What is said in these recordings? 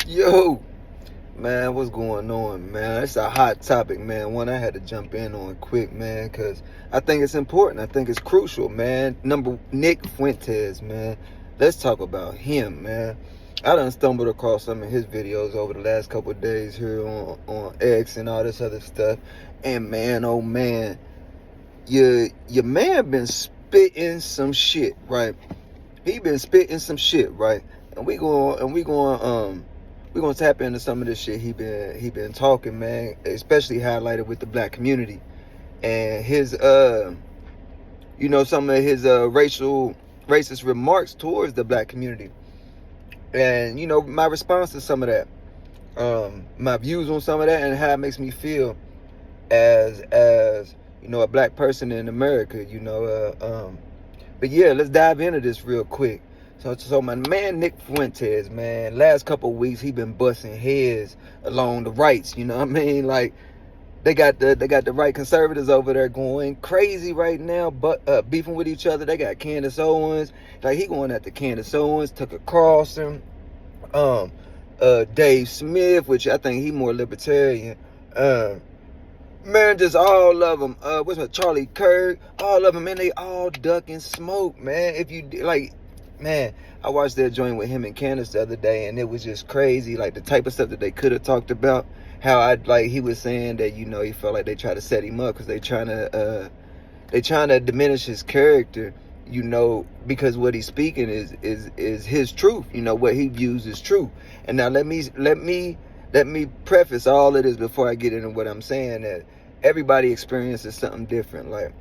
Yo, man, what's going on, man? It's a hot topic, man. One I had to jump in on quick, man, because I think it's important. I think it's crucial, man. Nick Fuentes, man. Let's talk about him, man. I done stumbled across some of his videos over the last couple of days here on X and all this other stuff. And man, oh man, your man been spitting some shit, right? He been spitting some shit, right? And we're gonna tap into some of this shit he been talking, man, especially highlighted with the black community and his some of his racist remarks towards the black community. And my response to some of that, my views on some of that, and how it makes me feel as a black person in America. But yeah, let's dive into this real quick. So my man Nick Fuentes, man, last couple of weeks he been busting heads along the rights. You know what I mean? Like they got the right conservatives over there going crazy right now, but beefing with each other. They got Candace Owens, like he going after Candace Owens, Tucker Carlson, Dave Smith, which I think he more libertarian. Man, just all of them. What's my Charlie Kirk? All of them, man. They all ducking smoke, man. If you like, man, I watched that joint with him and Candace the other day, and it was just crazy. Like the type of stuff that they could have talked about. How he was saying that he felt like they tried to set him up because they trying to diminish his character. Because what he's speaking is his truth. What he views is true. And now let me preface all of this before I get into what I'm saying, that everybody experiences something different. Like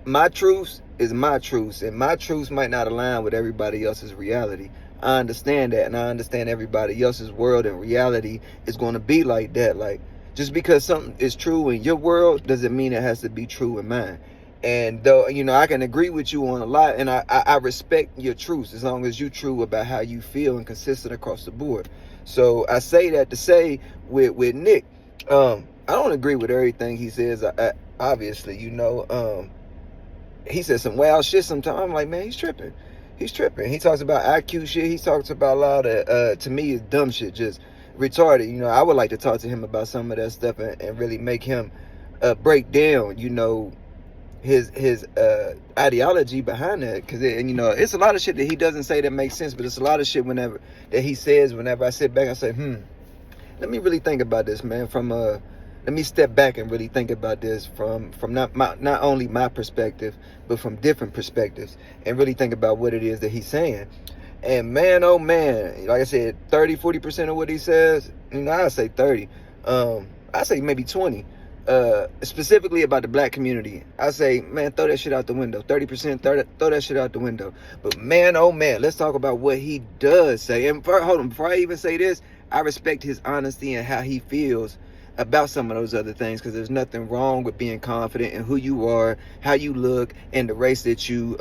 my truth is my truth, and my truth might not align with everybody else's reality. I understand that, and I understand everybody else's world and reality is going to be like that. Like just because something is true in your world doesn't mean it has to be true in mine. And though I can agree with you on a lot, and I respect your truths as long as you're true about how you feel and consistent across the board. So I say that to say with Nick, I don't agree with everything he says. Obviously, he says some wild shit sometimes. I'm like, man, he's tripping. He's tripping. He talks about IQ shit. He talks about a lot of, to me, is dumb shit, just retarded. I would like to talk to him about some of that stuff and really make him break down, his ideology behind that, because it's a lot of shit that he doesn't say that makes sense, but it's a lot of shit that he says whenever I sit back and say, let me really think about this, man. Let me step back and really think about this from not only my perspective, but from different perspectives, and really think about what it is that he's saying. And man, oh man, like I said, 30-40% of what he says, I say 30, I say maybe 20. Specifically about the black community, I say, man, throw that shit out the window. 30%, throw that shit out the window. But man, oh man, let's talk about what he does say. And before I even say this, I respect his honesty and how he feels about some of those other things, because there's nothing wrong with being confident in who you are, how you look, and the race that you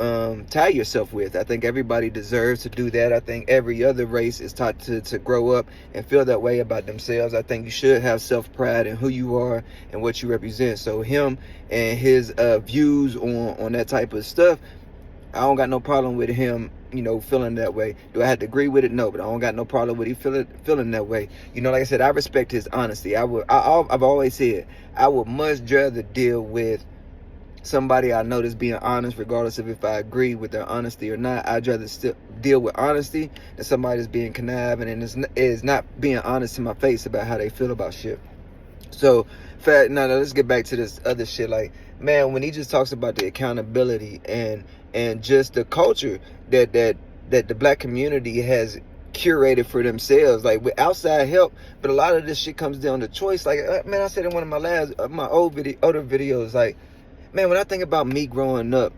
tie yourself with. I think everybody deserves to do that. I think every other race is taught to grow up and feel that way about themselves. I think you should have self-pride in who you are and what you represent. So him and his views on that type of stuff, I don't got no problem with him, feeling that way. Do I have to agree with it? No, but I don't got no problem with him feeling that way. Like I said, I respect his honesty. I've always said I would much rather deal with somebody I know that's being honest, regardless of if I agree with their honesty or not. I'd rather still deal with honesty than somebody that's being conniving and is not being honest to my face about how they feel about shit. So, now let's get back to this other shit. Like, man, when he just talks about the accountability and just the culture that the black community has curated for themselves, like with outside help, but a lot of this shit comes down to choice. Like, man, I said in one of my older videos, like, man, when I think about me growing up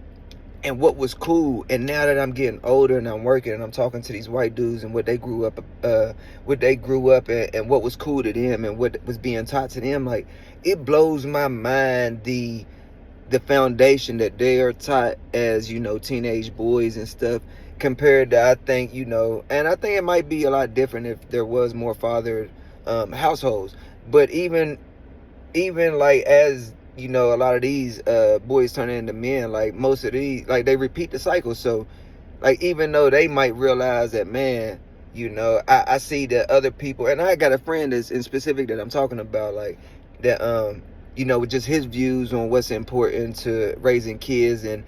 and what was cool, and now that I'm getting older and I'm working and I'm talking to these white dudes and what they grew up and what was cool to them and what was being taught to them, like, it blows my mind the foundation that they are taught as teenage boys and stuff, compared to, I think, and I think it might be a lot different if there was more fathered households. But even like, as a lot of these boys turn into men, like most of these, like, they repeat the cycle. So like, even though they might realize that, man, I see that other people, and I got a friend that's in specific that I'm talking about, like that, with just his views on what's important to raising kids, and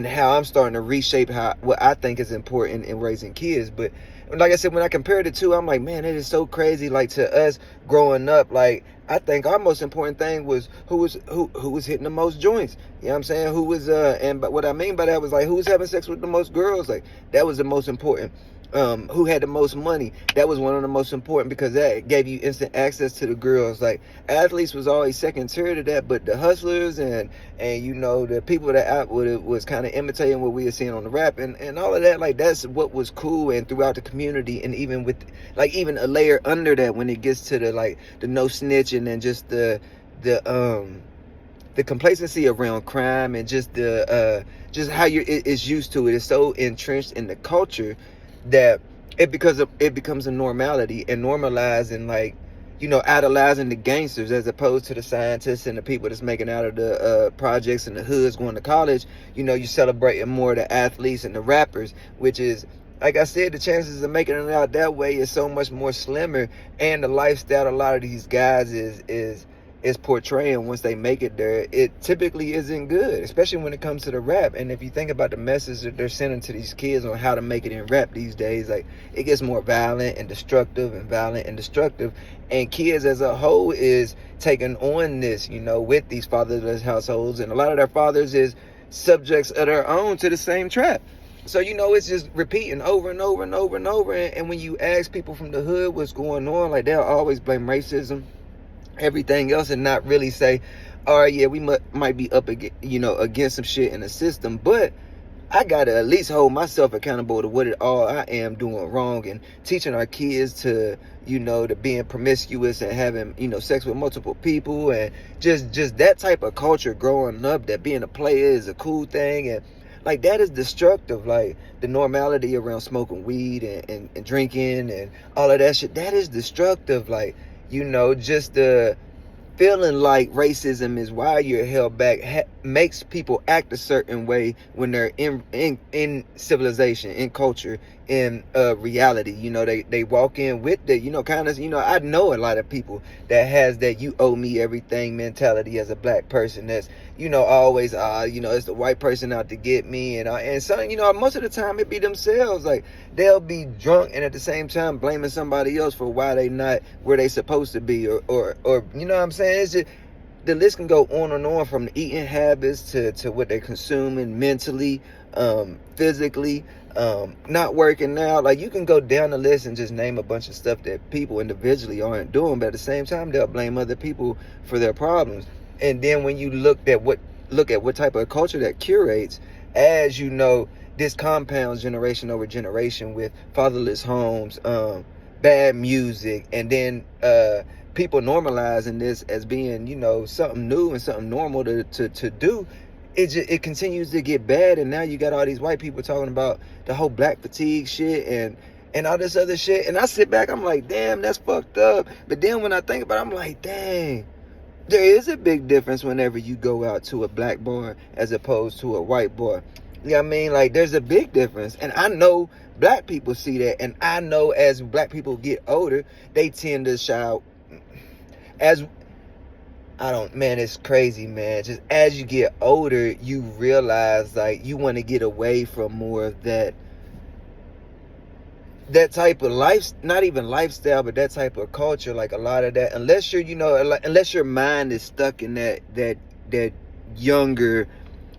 how I'm starting to reshape how what I think is important in raising kids. But like I said, when I compare the two, I'm like, man, it is so crazy. Like, to us growing up, like, I think our most important thing was who was hitting the most joints. You know what I'm saying? Who was but what I mean by that was, like, who was having sex with the most girls. Like, that was the most important. Who had the most money. That was one of the most important, because that gave you instant access to the girls. Like, athletes was always second tier to that, but the hustlers and the people that was kind of imitating what we were seeing on the rap and all of that, like, that's what was cool. And throughout the community, and even with, like, even a layer under that, when it gets to the, like, the no snitching, and just the complacency around crime, and just just how it's used to it. It's so entrenched in the culture that it becomes a normality, and normalizing, like, idolizing the gangsters as opposed to the scientists and the people that's making out of the projects and the hoods going to college. You celebrating more the athletes and the rappers, which is, like I said, the chances of making it out that way is so much more slimmer. And the lifestyle a lot of these guys is portraying once they make it there, it typically isn't good, especially when it comes to the rap. And if you think about the message that they're sending to these kids on how to make it in rap these days, like, it gets more violent and destructive, and kids as a whole is taking on this, with these fatherless households, and a lot of their fathers is subjects of their own to the same trap. So, it's just repeating over and over and over and over. And when you ask people from the hood what's going on, like, they'll always blame racism, everything else, and not really say, all right, yeah, we might be up against some shit in the system, but I gotta at least hold myself accountable to what it all I am doing wrong, and teaching our kids to to being promiscuous and having sex with multiple people, and just that type of culture growing up, that being a player is a cool thing. And like, that is destructive. Like, the normality around smoking weed and drinking and all of that shit, that is destructive. Like, just the feeling like racism is why you're held back makes people act a certain way when they're in civilization, in culture, in reality. They walk in with the kind of I know a lot of people that has that you owe me everything mentality as a black person, that's always it's the white person out to get me, and some most of the time it be themselves. Like, they'll be drunk and at the same time blaming somebody else for why they not where they supposed to be, or you know what I'm saying. It's just, the list can go on and on, from the eating habits to what they're consuming mentally, physically, not working out. Like, you can go down the list and just name a bunch of stuff that people individually aren't doing, but at the same time they'll blame other people for their problems. And then when you look at what type of culture that curates, as this compounds generation over generation with fatherless homes, bad music, and then people normalizing this as being something new and something normal to do. It continues to get bad. And now you got all these white people talking about the whole black fatigue shit and all this other shit, and I sit back, I'm like, damn, that's fucked up. But then when I think about it, I'm like, dang, there is a big difference whenever you go out to a black bar as opposed to a white bar. You know what I mean? Like, there's a big difference. And I know black people see that. And I know as black people get older, they tend to shy. It's crazy, man. Just as you get older, you realize, like, you want to get away from more of that type of life, not even lifestyle, but that type of culture. Like, a lot of that, unless unless your mind is stuck in that younger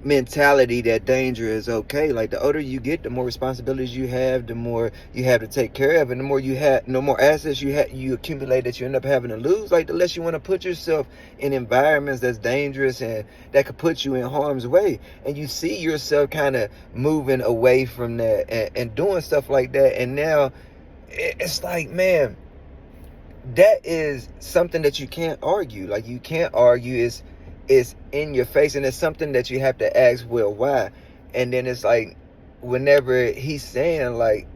mentality, that danger is okay. Like, the older you get, the more responsibilities you have, the more you have to take care of, and the more assets you accumulate that you end up having to lose. Like, the less you want to put yourself in environments that's dangerous and that could put you in harm's way. And you see yourself kind of moving away from that and doing stuff like that. And now it's like, man, that is something that you can't argue. Like, you can't argue. It's in your face, and it's something that you have to ask, well, why? And then it's like, whenever he's saying, like,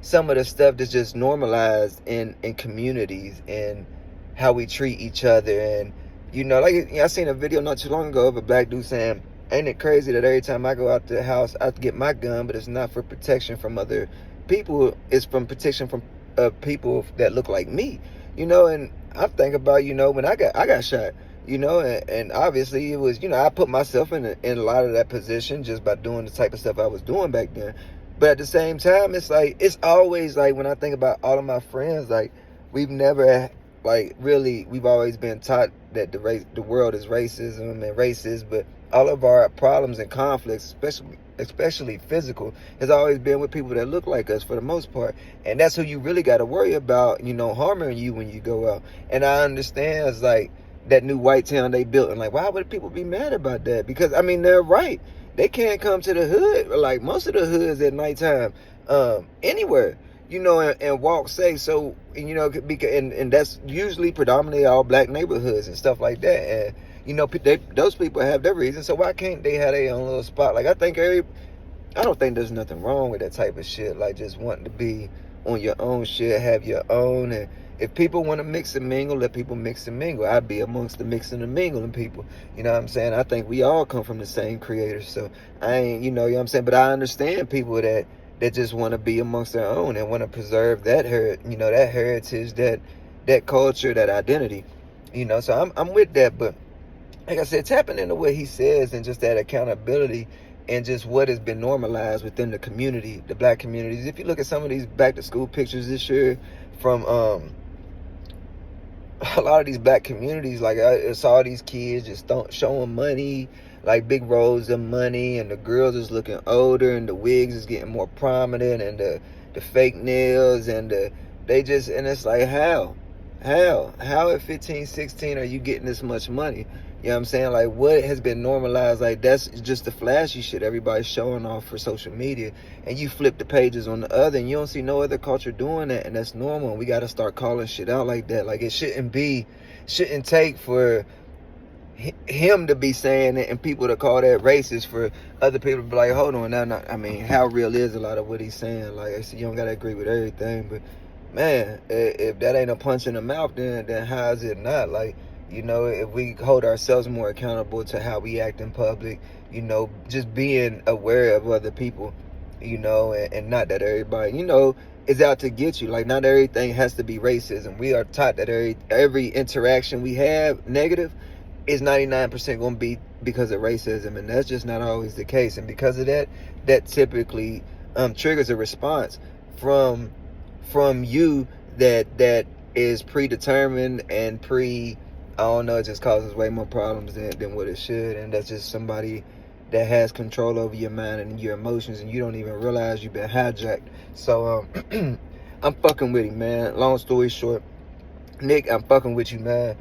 some of the stuff that's just normalized in communities and how we treat each other. And like, I seen a video not too long ago of a black dude saying, ain't it crazy that every time I go out the house I get my gun, but it's not for protection from other people, it's from protection from of people that look like me, and I'm thinking about, when I got shot, and obviously it was, I put myself in a lot of that position just by doing the type of stuff I was doing back then. But at the same time, it's always like, when I think about all of my friends, like, we've never, like, really, we've always been taught that the world is racism and racist, but all of our problems and conflicts, especially physical, has always been with people that look like us for the most part. And that's who you really got to worry about, harming you when you go out. And I understand, it's like that new white town they built, and like, why would people be mad about that? Because, I mean, they're right. They can't come to the hood, like most of the hoods at nighttime, anywhere, and walk safe. So, and that's usually predominantly all black neighborhoods and stuff like that. And, those people have their reasons. So why can't they have their own little spot? Like, I don't think there's nothing wrong with that type of shit. Like, just wanting to be on your own shit, have your own. And if people want to mix and mingle, let people mix and mingle. I'd be amongst the mixing and mingling people. You know what I'm saying? I think we all come from the same creator. So I ain't, you know what I'm saying? But I understand people that just want to be amongst their own and want to preserve that that heritage, that culture, that identity. So I'm with that. But like I said, tapping into what he says and just that accountability and just what has been normalized within the community, the black communities. If you look at some of these back to school pictures this year from a lot of these black communities, like I saw these kids just showing money, like big rolls of money, and the girls is looking older, and the wigs is getting more prominent, and the fake nails, and and it's like, how at 15, 16 are you getting this much money? You know what I'm saying? Like, what has been normalized? Like, that's just the flashy shit everybody's showing off for social media. And you flip the pages on the other, and you don't see no other culture doing that. And that's normal. We got to start calling shit out like that. Like, it shouldn't take for him to be saying it and people to call that racist, for other people to be like, hold on, now, I mean, how real is a lot of what he's saying? Like I said, you don't got to agree with everything. But, man, if that ain't a punch in the mouth, then how is it not? Like, if we hold ourselves more accountable to how we act in public, just being aware of other people, and not that everybody, is out to get you. Like, not everything has to be racism. We are taught that every interaction we have negative is 99% going to be because of racism, and that's just not always the case. And because of that, that typically triggers a response from you that is predetermined and I don't know, it just causes way more problems than what it should. And that's just somebody that has control over your mind and your emotions, and you don't even realize you've been hijacked. So I'm fucking with him, man. Long story short, Nick, I'm fucking with you, man.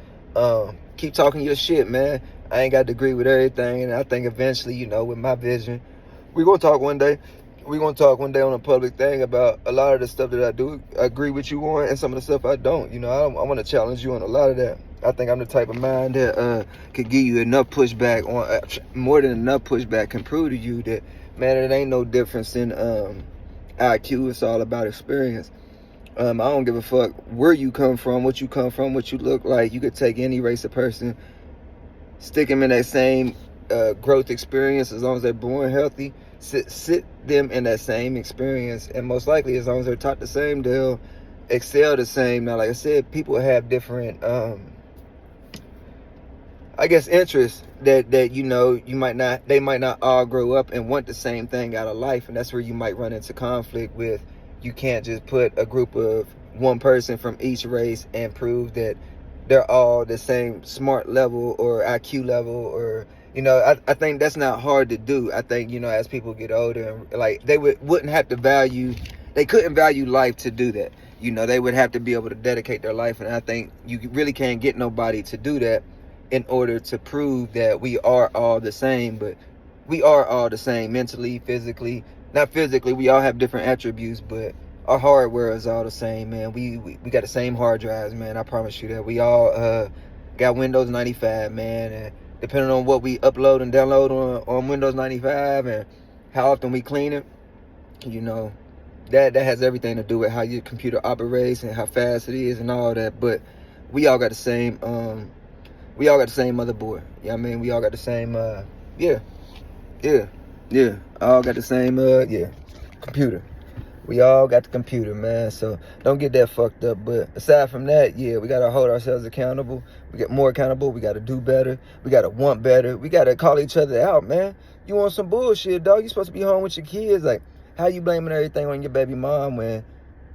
Keep talking your shit, man. I ain't got to agree with everything, and I think eventually, with my vision, we're gonna talk one day. We're going to talk one day on a public thing about a lot of the stuff that I do agree with you on, and some of the stuff I don't. I want to challenge you on a lot of that. I think I'm the type of mind that could give you enough pushback on, more than enough pushback can prove to you that, man, it ain't no difference in IQ. It's all about experience. I don't give a fuck where you come from, what you look like. You could take any race of person, stick them in that same growth experience, as long as they're born healthy. Sit them in that same experience, and most likely, as long as they're taught the same, they'll excel the same. Now, like I said, people have different interests that they might not all grow up and want the same thing out of life, and that's where you might run into conflict with. You can't just put a group of one person from each race and prove that they're all the same smart level or IQ level, or I think that's not hard to do. I think, as people get older, and like they couldn't value life to do that. They would have to be able to dedicate their life, and I think you really can't get nobody to do that in order to prove that we are all the same. But we are all the same mentally, physically. Not physically, we all have different attributes, but our hardware is all the same, man. We got the same hard drives, man. I promise you that. We all got Windows 95, man, and depending on what we upload and download on Windows 95 and how often we clean it, that has everything to do with how your computer operates and how fast it is and all that. But we all got the same motherboard. You know what I mean? We all got the same all got the same computer. We all got the computer, man. So don't get that fucked up. But aside from that, yeah, we gotta hold ourselves accountable. We get more accountable. We gotta do better. We gotta want better. We gotta call each other out, man. You want some bullshit, dog? You supposed to be home with your kids. Like, how you blaming everything on your baby mom when,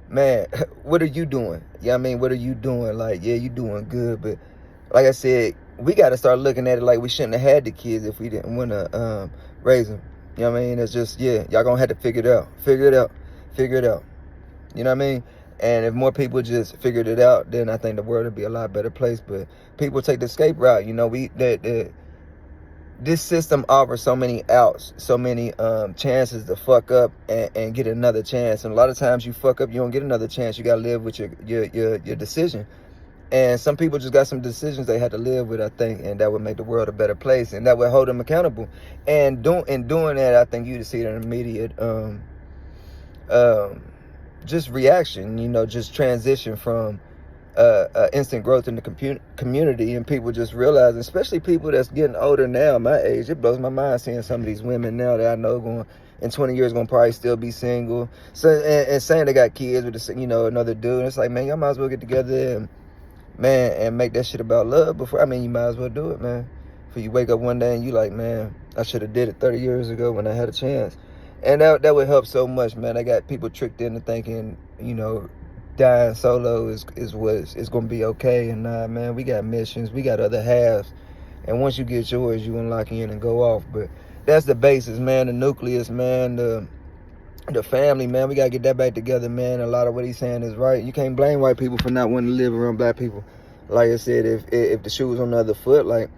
man, what are you doing? Yeah, I mean, what are you doing? Like, yeah, you doing good, but like I said, we got to start looking at it like we shouldn't have had the kids if we didn't want to raise them. You know what I mean? It's just, yeah, y'all gonna have to figure it out. Figure it out. Figure it out. You know what I mean? And if more people just figured it out, then I think the world would be a lot better place. But people take the escape route. You know, this system offers so many outs, so many chances to fuck up and get another chance. And a lot of times you fuck up, you don't get another chance. You gotta live with your decision. And some people just got some decisions they had to live with, I think, and that would make the world a better place, and that would hold them accountable. And doing that, I think you'd see an immediate just reaction, you know, just transition from instant growth in the community, and people just realizing, especially people that's getting older now, my age, it blows my mind seeing some of these women now that I know going in 20 years gonna probably still be single. So and saying they got kids with another dude. It's like, man, y'all might as well get together and make that shit about love before. I mean, you might as well do it, man. For you wake up one day and you like, man, I should have did it 30 years ago when I had a chance. And that would help so much, man. I got people tricked into thinking, you know, dying solo is going to be okay. And nah, man, we got missions, we got other halves. And once you get yours, you unlock in and go off. But that's the basis, man, the nucleus, man, the family, man. We gotta get that back together, man. A lot of what he's saying is right. You can't blame white people for not wanting to live around black people. Like I said, if the shoe was on the other foot, like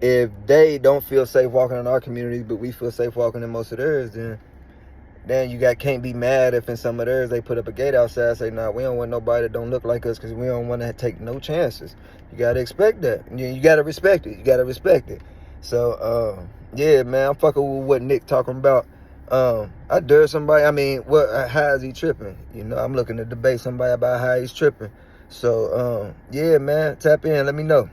if they don't feel safe walking in our community, but we feel safe walking in most of theirs, then you can't be mad if in some of theirs they put up a gate outside and say, nah, we don't want nobody that don't look like us because we don't want to take no chances. You gotta expect that. You gotta respect it. You gotta respect it. So yeah, man, I'm fucking with what Nick talking about. I dare somebody. I mean, how is he tripping? You know, I'm looking to debate somebody about how he's tripping. So, yeah, man, tap in. Let me know.